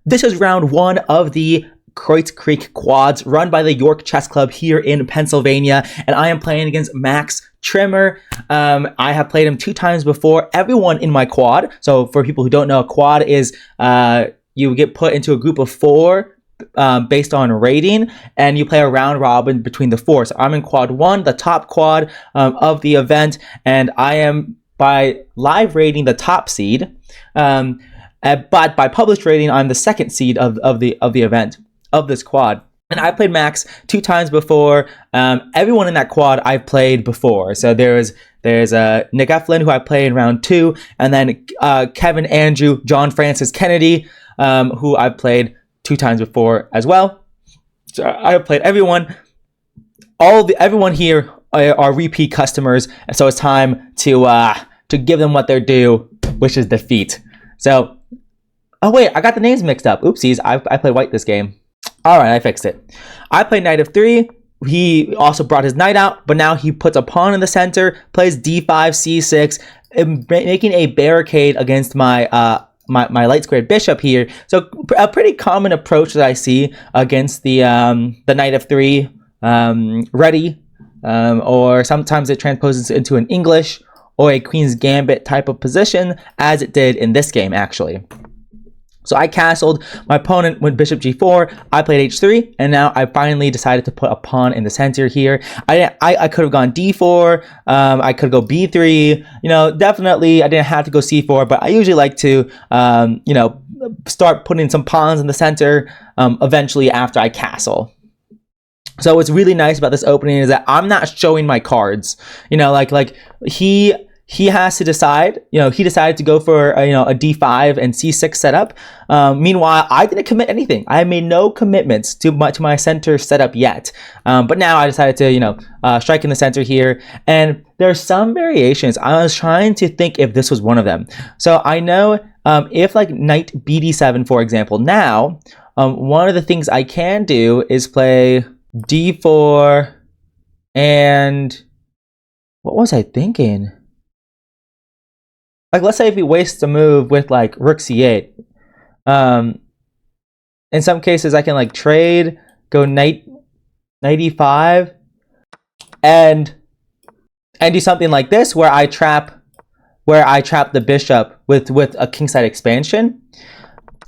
This is round 1 of the Kreutz Creek Quads run by the York Chess Club here in Pennsylvania, and I am playing against Max Trimmer. I have played him 2 times before. Everyone in my quad, so for people who don't know, a quad is you get put into a group of 4 based on rating, and you play a round robin between the 4. So I'm in quad 1, the top quad of the event, and I am by live rating the top seed. But by published rating, I'm the 2nd seed of the event, of this quad. And I played Max 2 times before. Everyone in that quad I've played before. So there's Nick Eflin, who I played in round 2, and then Kevin Andrew, John Francis Kennedy, who I've played 2 times before as well. So I've played everyone. Everyone here are repeat customers, so it's time to give them what they're due, which is defeat. So, oh wait, I got the names mixed up. Oopsies, I played white this game. All right, I fixed it. I played knight of 3. He also brought his knight out, but now he puts a pawn in the center, plays d5, c6, making a barricade against my light squared bishop here. So a pretty common approach that I see against the knight of 3 ready, or sometimes it transposes into an English or a Queen's Gambit type of position, as it did in this game, actually. So I castled. My opponent went bishop g4. I played h3, and now I finally decided to put a pawn in the center here. I could have gone d4. I could go b3. You know, definitely I didn't have to go c4, but I usually like to, you know, start putting some pawns in the center eventually after I castle. So what's really nice about this opening is that I'm not showing my cards. You know, like he has to decide. You know, he decided to go for a d5 and c6 setup. Meanwhile, I didn't commit anything. I made no commitments to my center setup yet. But now I decided to strike in the center here. And there are some variations. I was trying to think if this was one of them. So I know if like knight bd7, for example. Now, one of the things I can do is play d4 and what was I thinking? Like, let's say if he wastes a move with like rook c8. In some cases I can like trade, go knight e5 and do something like this where I trap the bishop with a kingside expansion.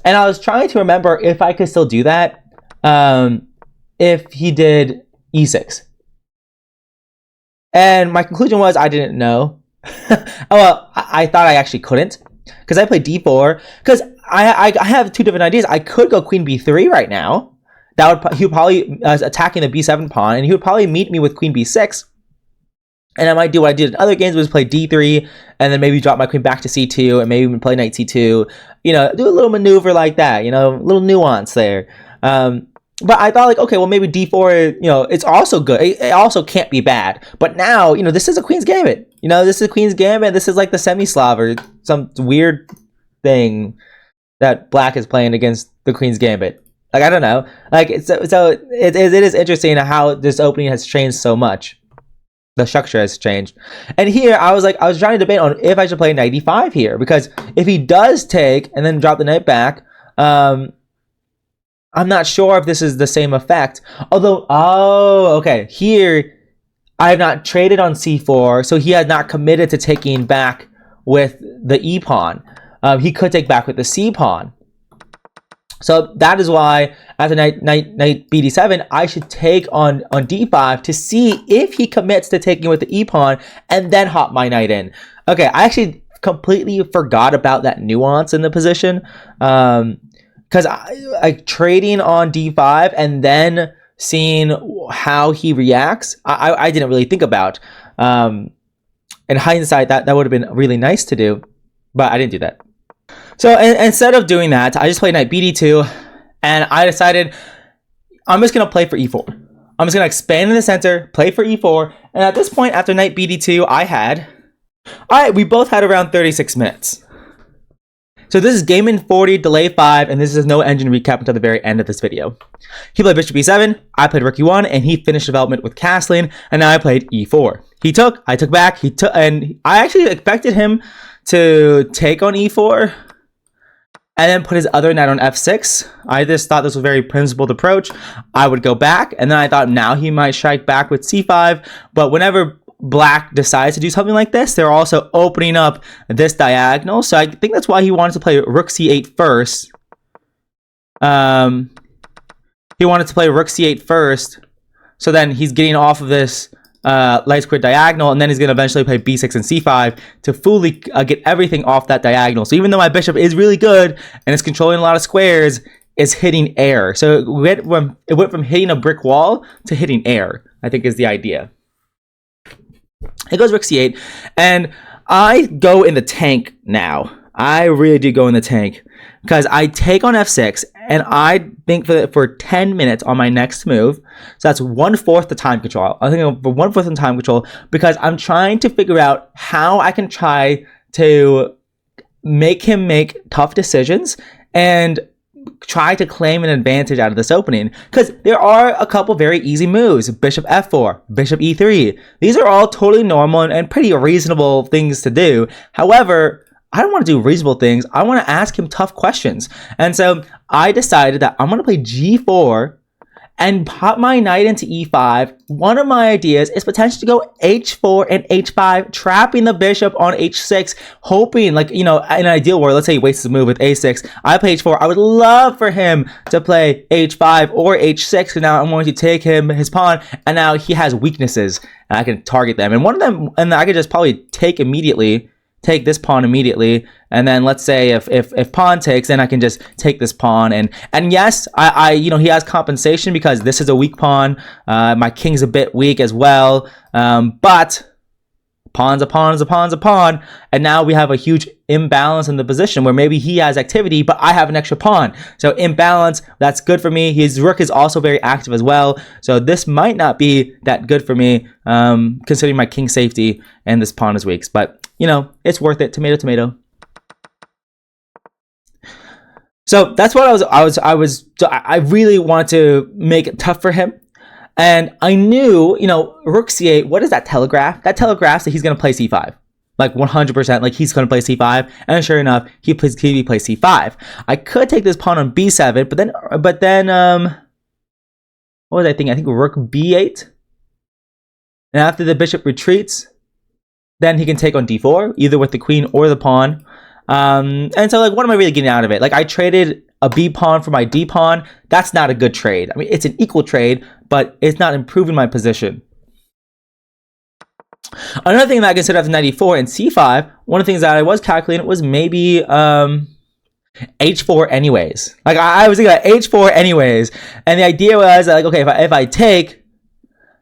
And I was trying to remember if I could still do that if he did e6. And my conclusion was I didn't know. Well, I thought I actually couldn't, because I played d4. Because I have 2 different ideas. I could go queen b3 right now. He would probably attacking the b7 pawn, and he would probably meet me with queen b6. And I might do what I did in other games, was play d3, and then maybe drop my queen back to c2, and maybe even play knight c2. You know, do a little maneuver like that. You know, a little nuance there. But I thought, like, okay, well, maybe d4, you know, it's also good. It also can't be bad. But now, you know, this is a Queen's Gambit. You know, this is Queen's Gambit. This is like the semi-Slav or some weird thing that Black is playing against the Queen's Gambit. Like, I don't know. Like, it is interesting how this opening has changed so much. The structure has changed. And here, I was trying to debate on if I should play knight e5 here. Because if he does take and then drop the knight back, I'm not sure if this is the same effect. Although, oh, okay. Here, I have not traded on c4, so he has not committed to taking back with the e pawn. He could take back with the c pawn. So that is why after knight bd7, I should take on d5 to see if he commits to taking with the e pawn and then hop my knight in. Okay, I actually completely forgot about that nuance in the position. Because like trading on d5 and then seeing how he reacts, I didn't really think about. In hindsight, that would have been really nice to do, but I didn't do that. So instead of doing that, I just played knight bd2, and I decided I'm just going to play for e4. I'm just going to expand in the center, play for e4, and at this point, after knight bd2, we both had around 36 minutes. So this is game in 40, delay 5, and this is no engine recap until the very end of this video. He played bishop e7, I played rook e1, and he finished development with castling, and now I played e4. He took, I took back, and I actually expected him to take on e4, and then put his other knight on f6. I just thought this was a very principled approach. I would go back, and then I thought now he might strike back with c5, but whenever Black decides to do something like this, they're also opening up this diagonal, so I think that's why he wanted to play rook c8 first. He wanted to play rook c8 first, so then he's getting off of this light square diagonal, and then he's going to eventually play b6 and c5 to fully get everything off that diagonal. So even though my bishop is really good and it's controlling a lot of squares, it's hitting air. So it went from hitting a brick wall to hitting air, I think is the idea. It goes rook c8, and I go in the tank now. I really do go in the tank because I take on f6, and I think for 10 minutes on my next move. So that's 1/4 the time control. I think for 1/4 the time control because I'm trying to figure out how I can try to make him make tough decisions and try to claim an advantage out of this opening, because there are a couple very easy moves. Bishop f4, bishop e3. These are all totally normal and pretty reasonable things to do. However, I don't want to do reasonable things. I want to ask him tough questions. And so I decided that I'm going to play g4 and pop my knight into e5. One of my ideas is potentially to go h4 and h5, trapping the bishop on h6, hoping, like, you know, in an ideal world, let's say he wastes his move with a6, I play h4. I would love for him to play h5 or h6, and now I'm going to take his pawn, and now he has weaknesses, and I can target them. And one of them, and I could just probably take this pawn immediately, and then let's say if pawn takes, then I can just take this pawn, and yes, I you know, he has compensation because this is a weak pawn. My king's a bit weak as well, but pawn's a pawn is a pawn's a pawn, and now we have a huge imbalance in the position where maybe he has activity, but I have an extra pawn. So imbalance, that's good for me. His rook is also very active as well, so this might not be that good for me, considering my king's safety and this pawn is weak. But you know, it's worth it. Tomato, tomato. So that's what I really wanted to make it tough for him. And I knew, you know, rook c8, what does that telegraph? That telegraphs that he's going to play c5. Like 100%, like he's going to play c5. And sure enough, he plays c5. I could take this pawn on b7, but then, what was I thinking? I think rook b8. And after the bishop retreats, then he can take on d4, either with the queen or the pawn. And so, like, what am I really getting out of it? Like, I traded a b pawn for my d pawn. That's not a good trade. I mean, it's an equal trade, but it's not improving my position. Another thing that I considered after knight e4 and c5, one of the things that I was calculating was maybe h4 anyways. Like, I was thinking about h4 anyways. And the idea was, like, okay, if I take,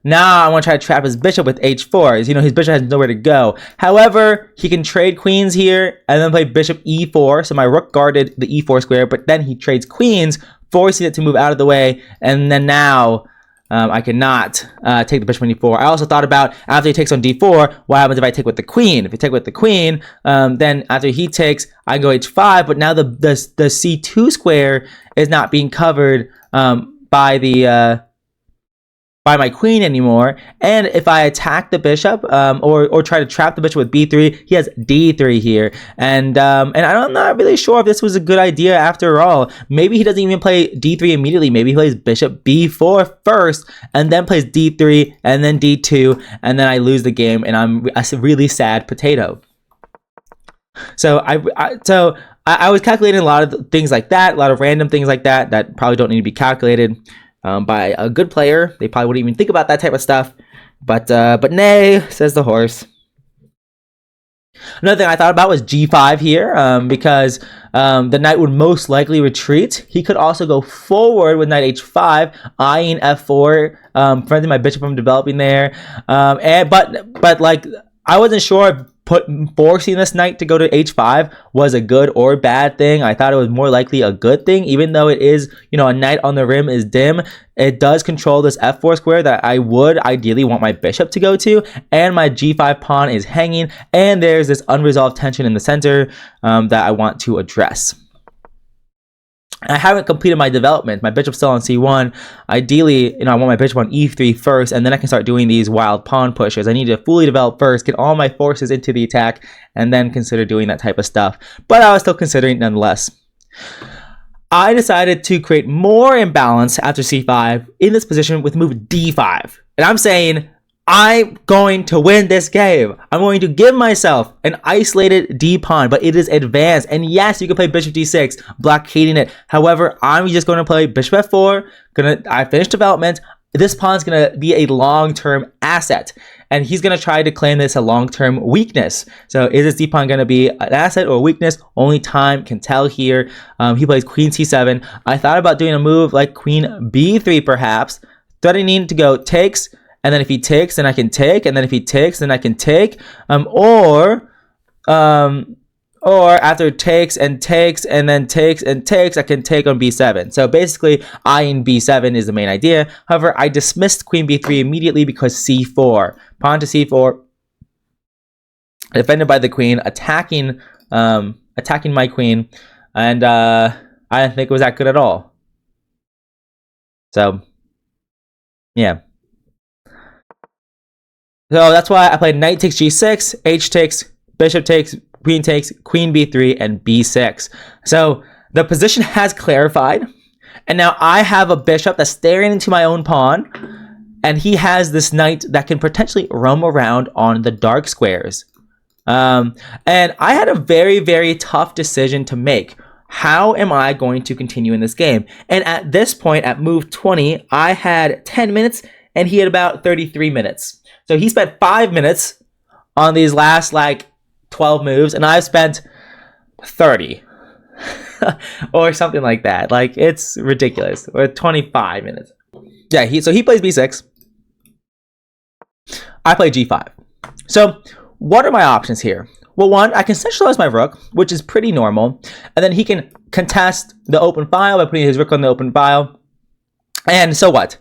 now I want to try to trap his bishop with h4. You know, his bishop has nowhere to go. However, he can trade queens here and then play bishop e4. So my rook guarded the e4 square, but then he trades queens, forcing it to move out of the way. And then now I cannot take the bishop on e4. I also thought about, after he takes on d4, what happens if I take with the queen? If I take with the queen, then after he takes, I go h5. But now the c2 square is not being covered by my queen anymore, and if I attack the bishop or try to trap the bishop with b3, he has d3 here, and I'm not really sure if this was a good idea after all. Maybe he doesn't even play d3 immediately. Maybe he plays bishop b4 first, and then plays d3, and then d2, and then I lose the game, and I'm a really sad potato. So I was calculating a lot of things like that, a lot of random things like that probably don't need to be calculated by a good player. They probably wouldn't even think about that type of stuff. But nay, says the horse. Another thing I thought about was g5 here, because the knight would most likely retreat. He could also go forward with knight h5, eyeing f4, preventing my bishop from developing there. But like, I wasn't sure if forcing this knight to go to h5 was a good or bad thing. I thought it was more likely a good thing, even though it is, you know, a knight on the rim is dim. It does control this f4 square that I would ideally want my bishop to go to, and my g5 pawn is hanging, and there's this unresolved tension in the center that I want to address. I haven't completed my development. My bishop's still on c1. Ideally, you know, I want my bishop on e3 first, and then I can start doing these wild pawn pushes. I need to fully develop first, get all my forces into the attack, and then consider doing that type of stuff. But I was still considering it nonetheless. I decided to create more imbalance after c5 in this position with move d5. And I'm saying, I'm going to win this game. I'm going to give myself an isolated d pawn, but it is advanced. And yes, you can play bishop d6, blockading it. However, I'm just going to play bishop f4. I finished development. This pawn's going to be a long-term asset. And he's going to try to claim this a long-term weakness. So is this d-pawn going to be an asset or a weakness? Only time can tell here. He plays queen c7. I thought about doing a move like queen b3 perhaps, threatening to go takes, and then if he takes, then I can take, and then if he takes, then I can take. Or after takes and takes and then takes and takes, I can take on b7. So basically, eyeing b7 is the main idea. However, I dismissed queen b3 immediately because c4. Pawn to c4, defended by the queen, attacking my queen, and I didn't think it was that good at all. So, yeah. So that's why I played knight takes g6, h takes, bishop takes, queen b3, and b6. So the position has clarified, and now I have a bishop that's staring into my own pawn, and he has this knight that can potentially roam around on the dark squares. And I had a very, very tough decision to make. How am I going to continue in this game? And at this point, at move 20, I had 10 minutes, and he had about 33 minutes. So he spent 5 minutes on these last, 12 moves, and I've spent 30 or something like that. It's ridiculous. Or 25 minutes. Yeah, so he plays b6. I play g5. So what are my options here? Well, one, I can centralize my rook, which is pretty normal, and then he can contest the open file by putting his rook on the open file. And so what?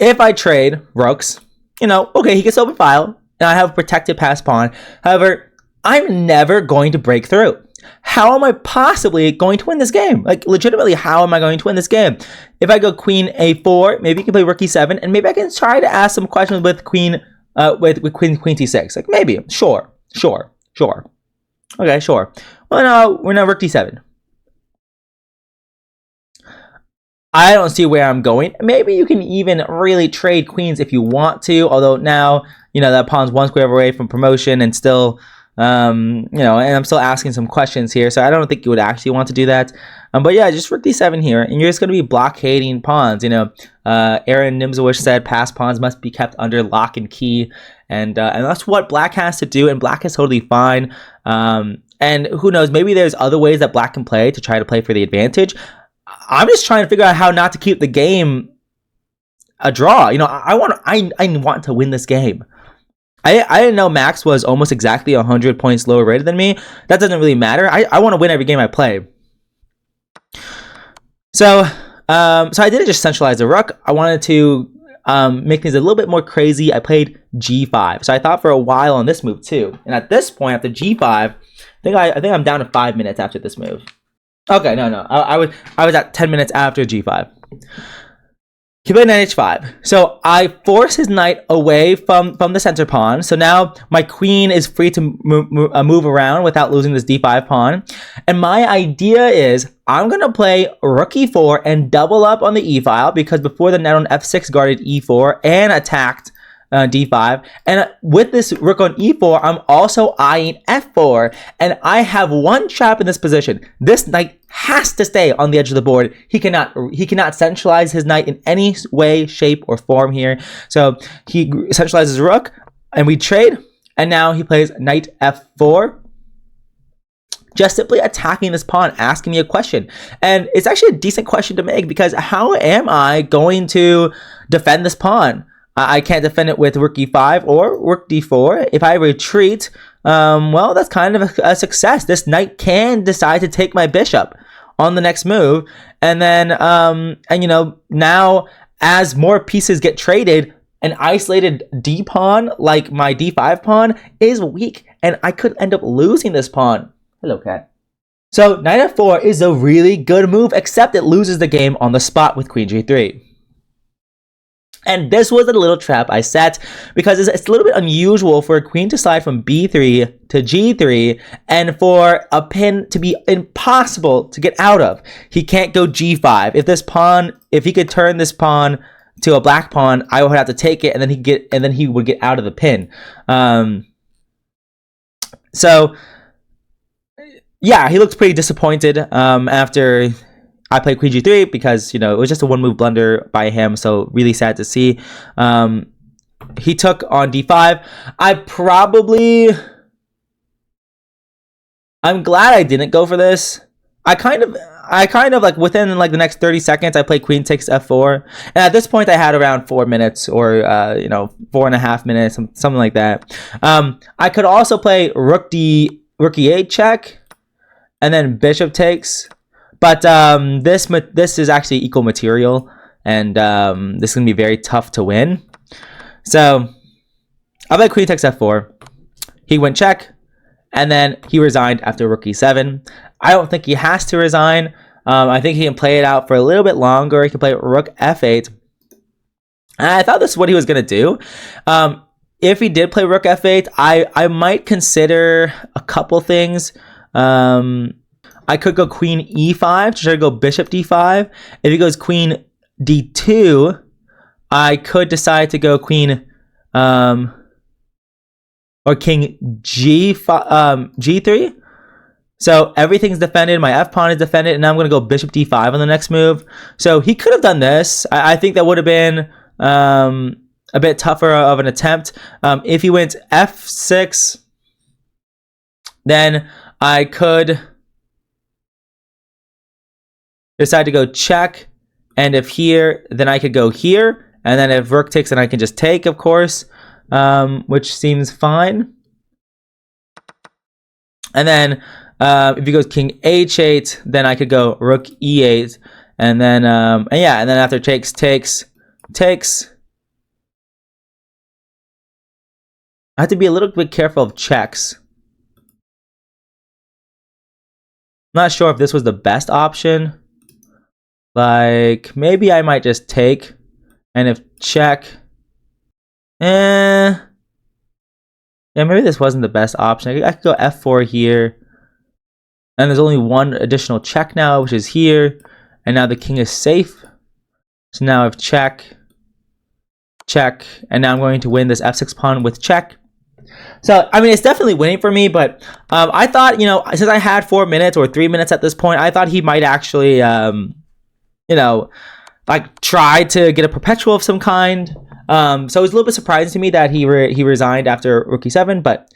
If I trade rooks, okay, he gets open file, and I have a protected pass pawn. However, I'm never going to break through. How am I possibly going to win this game? Legitimately, how am I going to win this game? If I go queen a4, maybe you can play rook e7, and maybe I can try to ask some questions with queen queen t6. Maybe, sure. Okay, sure. Well, no, we're now rook d7. I don't see where I'm going. Maybe you can even really trade queens if you want to, although now, that pawn's one square away from promotion and still, and I'm still asking some questions here, so I don't think you would actually want to do that. But yeah, just rook d7 here, and you're just going to be blockading pawns. Aaron Nimzowicz said past pawns must be kept under lock and key, and that's what black has to do, and black is totally fine. And who knows, maybe there's other ways that black can play to try to play for the advantage. I'm just trying to figure out how not to keep the game a draw. I want to win this game. I didn't know Max was almost exactly 100 points lower rated than me. That doesn't really matter. I want to win every game I play. So I didn't just centralize the rook. I wanted to make things a little bit more crazy. I played g5. So I thought for a while on this move too. And at this point, after g5, I think I'm down to 5 minutes after this move. Okay, no. I was at 10 minutes after g5. He played knight h5. So I force his knight away from the center pawn. So now my queen is free to move around without losing this d5 pawn. And my idea is I'm going to play rook e4 and double up on the e file, because before the knight on f6 guarded e4 and attacked d5, and with this rook on e4, I'm also eyeing f4, and I have one trap in this position. This knight has to stay on the edge of the board. He cannot centralize his knight in any way, shape, or form here. So he centralizes rook, and we trade, and now he plays knight f4, just simply attacking this pawn, asking me a question. And it's actually a decent question to make, because how am I going to defend this pawn? I can't defend it with rook e5 or rook d4. If I retreat, well, that's kind of a success. This knight can decide to take my bishop on the next move. And then, now as more pieces get traded, an isolated d pawn, like my d5 pawn, is weak, and I could end up losing this pawn. Hello, cat. So knight f4 is a really good move, except it loses the game on the spot with queen g3. And this was a little trap I set because it's a little bit unusual for a queen to slide from b3 to g3 and for a pin to be impossible to get out of. He can't go g5. If he could turn this pawn to a black pawn, I would have to take it, and then he would get out of the pin. So yeah, he looks pretty disappointed after I played queen g3 because, it was just a one-move blunder by him, so really sad to see. He took on d5. I'm glad I didn't go for this. I kind of like within like the next 30 seconds, I played queen takes f4. And at this point, I had around 4 minutes or, 4.5 minutes, something like that. I could also play rook e8 check and then bishop takes. But this is actually equal material, and this is going to be very tough to win. So I played queen takes f4. He went check, and then he resigned after rook e7. I don't think he has to resign. I think he can play it out for a little bit longer. He can play rook f8. And I thought this is what he was going to do. If he did play rook f8, I might consider a couple things. I could go queen e5 to try to go bishop d5. If he goes queen d2, I could decide to go queen or king g3. So everything's defended. My f pawn is defended, and now I'm going to go bishop d5 on the next move. So he could have done this. I think that would have been a bit tougher of an attempt. If he went f6, then I could decide to go check, and if here, then I could go here, and then if rook takes, then I can just take, of course, which seems fine. And then if he goes king h8, then I could go rook e8, and then and then after takes. I have to be a little bit careful of checks. I'm not sure if this was the best option. Like, maybe I might just take, and if check, yeah, maybe this wasn't the best option. I could go f4 here, and there's only one additional check now, which is here, and now the king is safe. So now if check, and now I'm going to win this f6 pawn with check. So, I mean, it's definitely winning for me, but I thought, since I had 4 minutes or 3 minutes at this point, I thought he might actually like try to get a perpetual of some kind. So it was a little bit surprising to me that he resigned after rook e7, but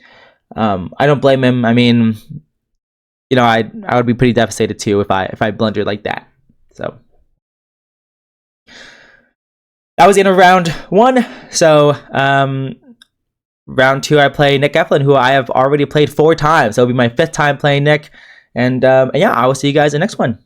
I don't blame him. I mean, I would be pretty devastated too if I blundered like that. So that was the end of round 1. So round 2, I play Nick Eflin, who I have already played 4 times. So it'll be my 5th time playing Nick. And yeah, I will see you guys in the next one.